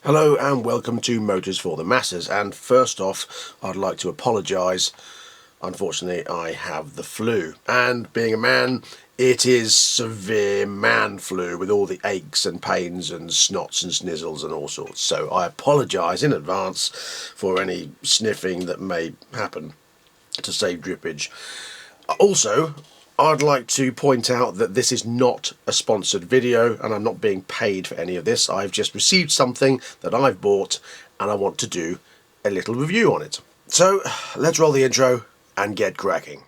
Hello and welcome to Motors for the Masses, and first off I'd like to apologise. Unfortunately I have the flu, and being a man it is severe man flu with all the aches and pains and snots and snizzles and all sorts, so I apologise in advance for any sniffing that may happen to save drippage. Also, I'd like to point out that this is not a sponsored video and I'm not being paid for any of this. I've just received something that I've bought and I want to do a little review on it. So let's roll the intro and get cracking.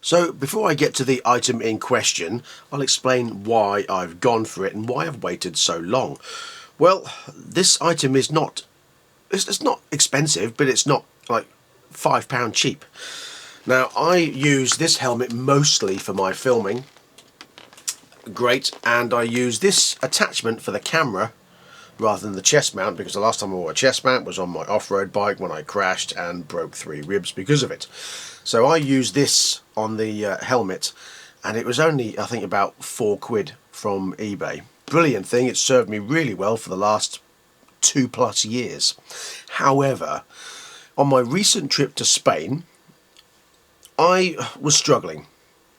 So before I get to the item in question, I'll explain why I've gone for it and why I've waited so long. Well, this item is not, it's not expensive, but it's not like £5 cheap. Now I use this helmet mostly for my filming, great, and I use this attachment for the camera rather than the chest mount, because the last time I wore a chest mount was on my off-road bike when I crashed and broke 3 ribs because of it. So I used this on the helmet, and it was only I think about £4 from eBay. Brilliant thing, it served me really well for the last 2+ years. However, on my recent trip to Spain I was struggling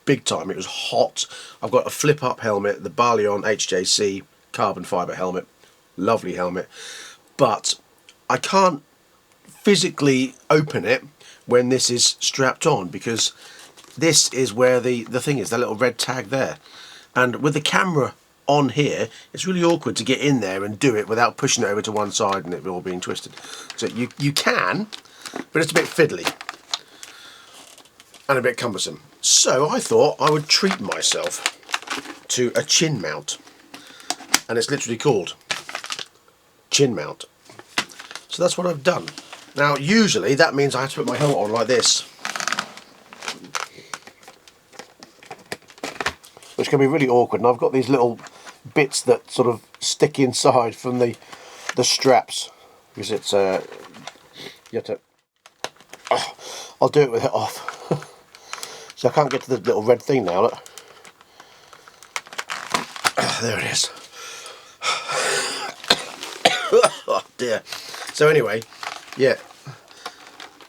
big time. It was hot. I've got a flip up helmet, the Balion HJC carbon fibre helmet. Lovely helmet, but I can't physically open it when this is strapped on, because this is where the thing is, that little red tag there, and with the camera on here it's really awkward to get in there and do it without pushing it over to one side and it all being twisted. So you can, but it's a bit fiddly and a bit cumbersome. So I thought I would treat myself to a chin mount, and it's literally called chin mount. So that's what I've done. Now usually that means I have to put my helmet on like this, which can be really awkward, and I've got these little bits that sort of stick inside from the straps, because it's you have to, I'll do it with it off. So I can't get to the little red thing now, look. There it is. Oh dear. So anyway, yeah,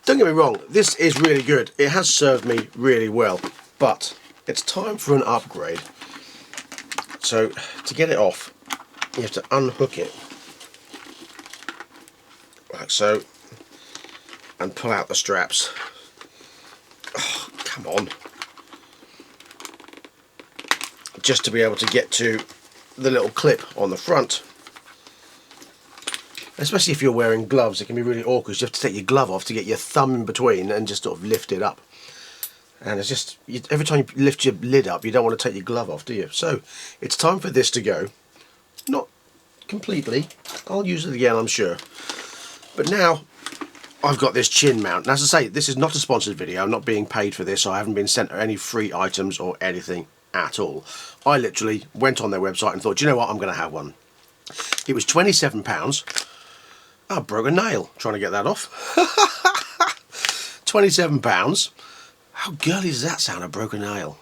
don't get me wrong, this is really good. It has served me really well, but it's time for an upgrade. So to get it off, you have to unhook it like so and pull out the straps. Oh, come on. Just to be able to get to the little clip on the front. Especially if you're wearing gloves, it can be really awkward. You have to take your glove off to get your thumb in between and just sort of lift it up. And it's just, every time you lift your lid up, you don't want to take your glove off, do you? So it's time for this to go. Not completely. I'll use it again, I'm sure. But now I've got this chin mount. And as I say, this is not a sponsored video. I'm not being paid for this. So I haven't been sent any free items or anything at all. I literally went on their website and thought, do you know what, I'm going to have one. It was £27. I broke a nail trying to get that off. £27. How girly does that sound, a broken nail?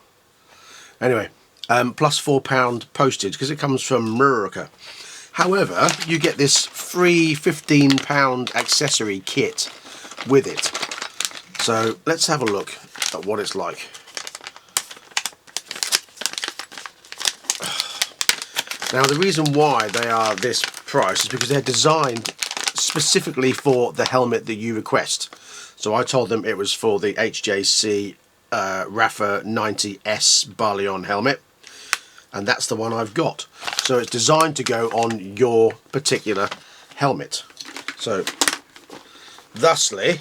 Anyway, plus £4 postage because it comes from America. However, you get this free £15 accessory kit with it. So let's have a look at what it's like. Now the reason why they are this price is because they're designed specifically for the helmet that you request. So I told them it was for the HJC Rafa 90S Balion helmet, and that's the one I've got. So it's designed to go on your particular helmet. So thusly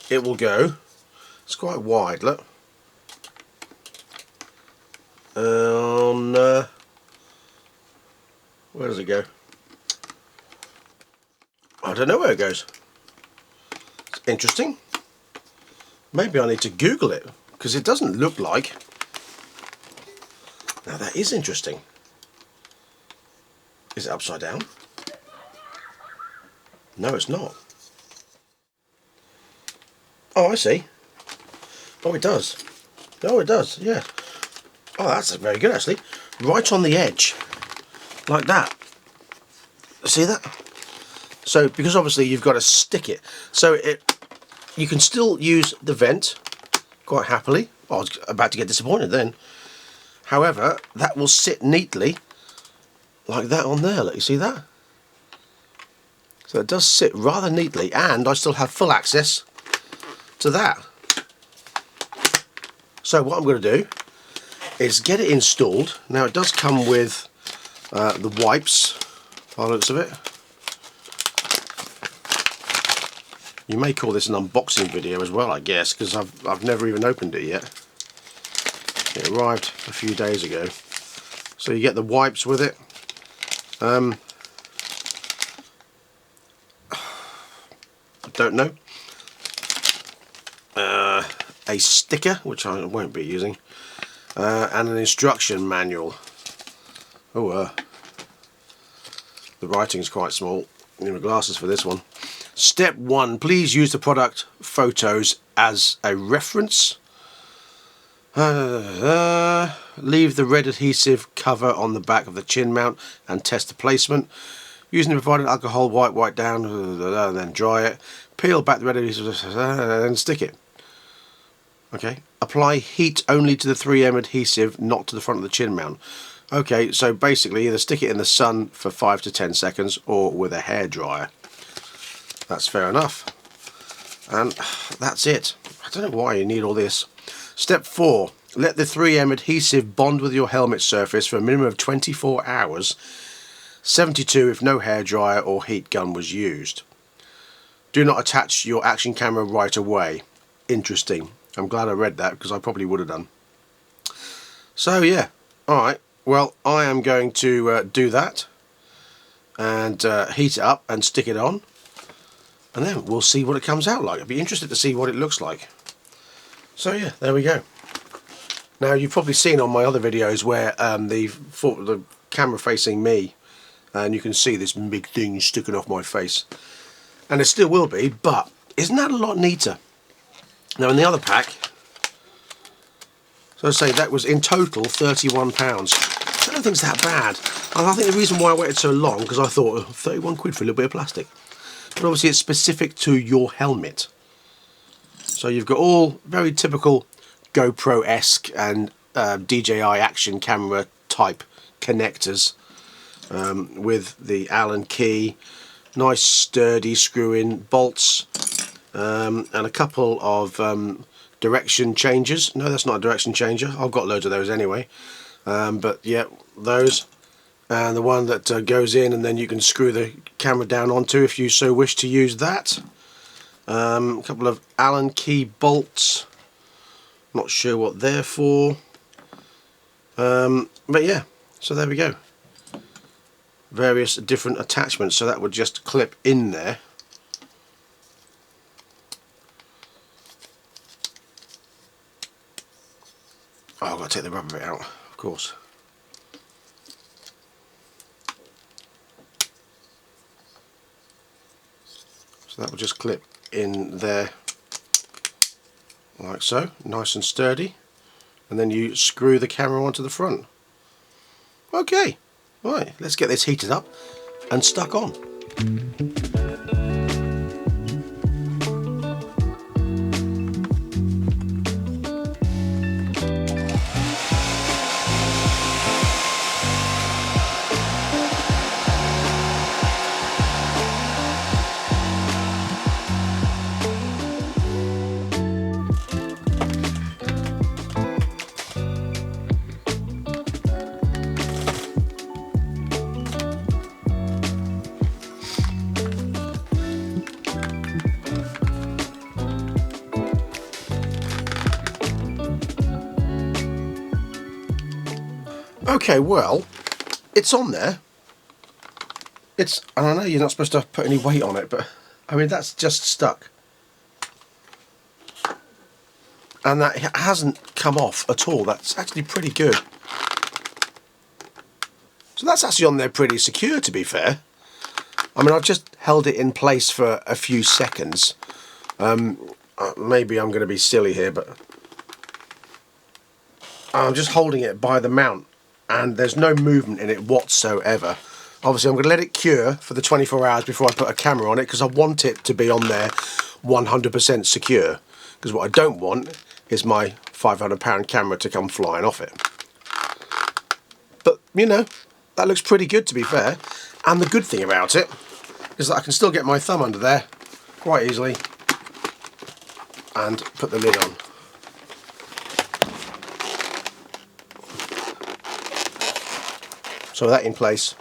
it will go, it's quite wide, look, on where does it go? I don't know where it goes. It's interesting. Maybe I need to Google it, because it doesn't look like. Now that is interesting. Is it upside down? No, it's not. Oh, I see. Oh, it does. Oh, it does, yeah. Oh, that's very good, actually. Right on the edge. Like that. See that? So, because obviously you've got to stick it. So, you can still use the vent quite happily. Oh, I was about to get disappointed then. However, that will sit neatly like that on there. Look, you see that? So it does sit rather neatly, and I still have full access to that. So what I'm going to do is get it installed. Now it does come with the wipes, by the looks of it. You may call this an unboxing video as well, I guess, because I've never even opened it yet. It arrived a few days ago. So you get the wipes with it. I don't know. A sticker, which I won't be using, and an instruction manual. Oh, the writing's quite small. I need my glasses for this one. Step 1, please use the product photos as a reference. Leave the red adhesive cover on the back of the chin mount and test the placement. Using the provided alcohol, wipe down, and then dry it. Peel back the red adhesive and stick it. Okay. Apply heat only to the 3M adhesive, not to the front of the chin mount. Okay, so basically either stick it in the sun for 5 to 10 seconds or with a hairdryer. That's fair enough. And that's it. I don't know why you need all this. Step 4. Let the 3M adhesive bond with your helmet surface for a minimum of 24 hours. 72 if no hairdryer or heat gun was used. Do not attach your action camera right away. Interesting. I'm glad I read that because I probably would have done. So yeah, alright. Well, I am going to do that and heat it up and stick it on. And then we'll see what it comes out like. I'd be interested to see what it looks like. So yeah, there we go. Now you've probably seen on my other videos where the camera facing me, and you can see this big thing sticking off my face. And it still will be, but isn't that a lot neater? Now in the other pack, so I say that was in total £31. I don't think it's that bad. And I think the reason why I waited so long, because I thought 31 quid for a little bit of plastic. But obviously it's specific to your helmet. So you've got all very typical GoPro-esque and DJI action camera type connectors with the Allen key, nice sturdy screw-in bolts, and a couple of direction changers. No, that's not a direction changer. I've got loads of those anyway. But yeah, those. And the one that goes in and then you can screw the camera down onto if you so wish to use that. A couple of Allen key bolts. Not sure what they're for. But yeah, so there we go. Various different attachments. So that would just clip in there. Oh, I've got to take the rubber bit out, of course. So that will just clip in there like so, nice and sturdy, and then you screw the camera onto the front. Okay, right, let's get this heated up and stuck on. Okay, well, it's on there. And I know you're not supposed to put any weight on it, but I mean that's just stuck. And that hasn't come off at all. That's actually pretty good. So that's actually on there pretty secure, to be fair. I mean, I've just held it in place for a few seconds. maybe I'm going to be silly here, but I'm just holding it by the mount and there's no movement in it whatsoever. Obviously I'm going to let it cure for the 24 hours before I put a camera on it, because I want it to be on there 100% secure, because what I don't want is my £500 camera to come flying off it. But you know, that looks pretty good, to be fair, and the good thing about it is that I can still get my thumb under there quite easily and put the lid on. So with that in place,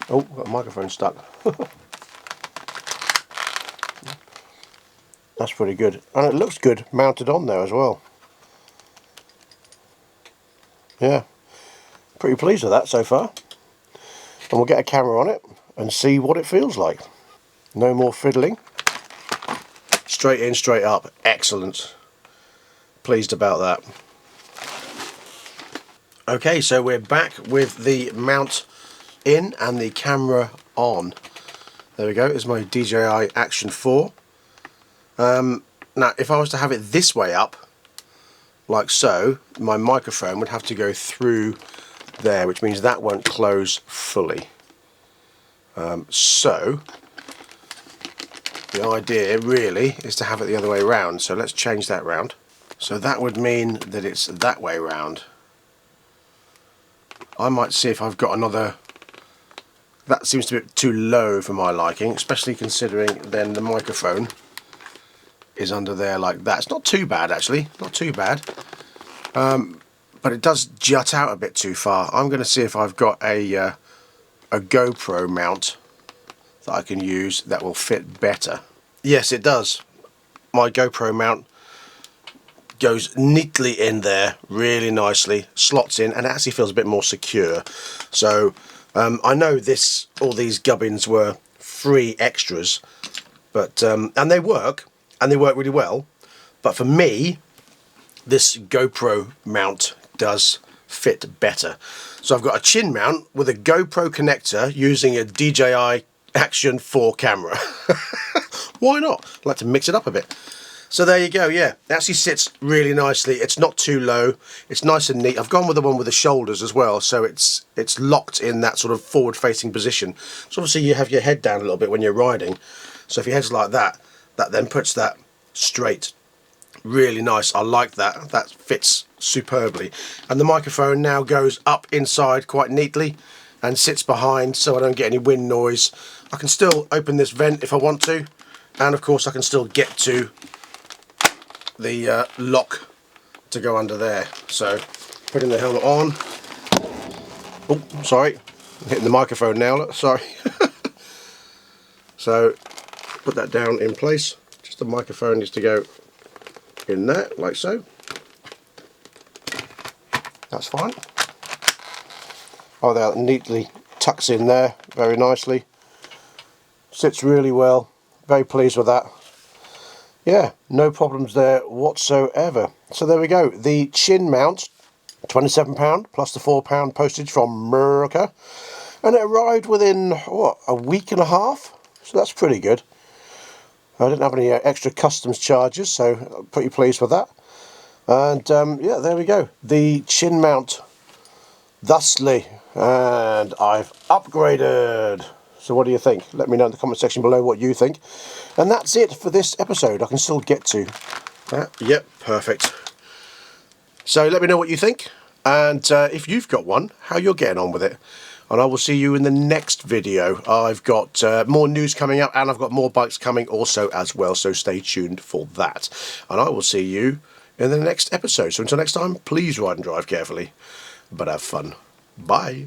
oh, got a microphone stuck. That's pretty good, and it looks good mounted on there as well. Yeah, pretty pleased with that so far. And we'll get a camera on it and see what it feels like. No more fiddling. Straight in, straight up. Excellent. Pleased about that. Okay, so we're back with the mount in and the camera on. There we go, it's my DJI Action 4. Now, if I was to have it this way up, like so, my microphone would have to go through there, which means that won't close fully. So, the idea really is to have it the other way around, so let's change that round. So that would mean that it's that way round. I might see if I've got another. That seems to be too low for my liking, especially considering then the microphone is under there like that. It's not too bad actually, not too bad, but it does jut out a bit too far. I'm going to see if I've got a GoPro mount that I can use that will fit better. Yes, it does. My GoPro mount goes neatly in there, really nicely, slots in, and it actually feels a bit more secure. So I know all these gubbins were free extras, but and they work really well. But for me, this GoPro mount does fit better. So I've got a chin mount with a GoPro connector using a DJI Action 4 camera. Why not? I'd like to mix it up a bit. So there you go, yeah, it actually sits really nicely. It's not too low, it's nice and neat. I've gone with the one with the shoulders as well, so it's locked in that sort of forward facing position. So obviously you have your head down a little bit when you're riding, so if your head's like that, that then puts that straight. Really nice, I like that, that fits superbly. And the microphone now goes up inside quite neatly and sits behind, so I don't get any wind noise. I can still open this vent if I want to, and of course I can still get to the lock to go under there. So putting the helmet on. Oh, sorry, I'm hitting the microphone now, look, sorry. So put that down in place. Just the microphone needs to go in there, like so. That's fine. Oh, that neatly tucks in there very nicely. Sits really well. Very pleased with that. Yeah, no problems there whatsoever. So there we go, the chin mount, £27 plus the £4 postage from America, and it arrived within, what, a week and a half, so that's pretty good. I didn't have any extra customs charges, so I'm pretty pleased with that. And yeah, there we go, the chin mount thusly, and I've upgraded. So what do you think? Let me know in the comment section below what you think. And that's it for this episode. I can still get to that. Yep, perfect. So let me know what you think. And if you've got one, how you're getting on with it. And I will see you in the next video. I've got more news coming up, and I've got more bikes coming also as well. So stay tuned for that. And I will see you in the next episode. So until next time, please ride and drive carefully, but have fun. Bye.